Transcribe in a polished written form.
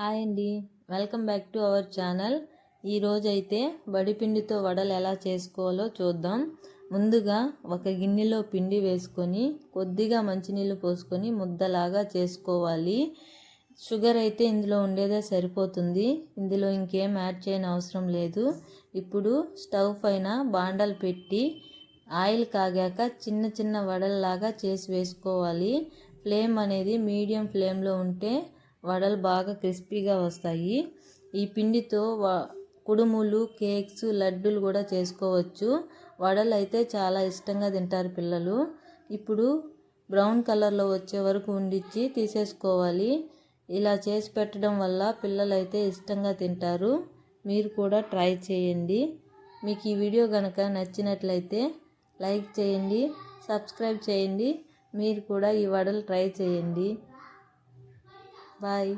Hi అండి, welcome back to our channel. ఈరోజైతే వడిపిండితో వడలు ఎలా చేసుకోవాలో చూద్దాం. ముందుగా ఒక గిన్నెలో పిండి వేసుకొని కొద్దిగా మంచినీళ్ళు పోసుకొని ముద్దలాగా చేసుకోవాలి. షుగర్ అయితే ఇందులో ఉండేదే సరిపోతుంది, ఇందులో ఇంకేం యాడ్ చేయని అవసరం లేదు. ఇప్పుడు స్టవ్ పైన బాండలు పెట్టి ఆయిల్ కాగాక చిన్న చిన్న వడల్లాగా చేసి వేసుకోవాలి. ఫ్లేమ్ అనేది మీడియం ఫ్లేమ్లో ఉంటే వడలు బాగా క్రిస్పీగా వస్తాయి. ఈ పిండితో కుడుములు, కేక్స్, లడ్డూలు కూడా చేసుకోవచ్చు. వడలు అయితే చాలా ఇష్టంగా తింటారు పిల్లలు. ఇప్పుడు బ్రౌన్ కలర్లో వచ్చే వరకు ఉండిచ్చి తీసేసుకోవాలి. ఇలా చేసి పెట్టడం వల్ల పిల్లలు అయితే ఇష్టంగా తింటారు. మీరు కూడా ట్రై చేయండి. మీకు ఈ వీడియో కనుక నచ్చినట్లయితే లైక్ చేయండి, సబ్స్క్రైబ్ చేయండి. మీరు కూడా ఈ వడలు ట్రై చేయండి. బాయ్.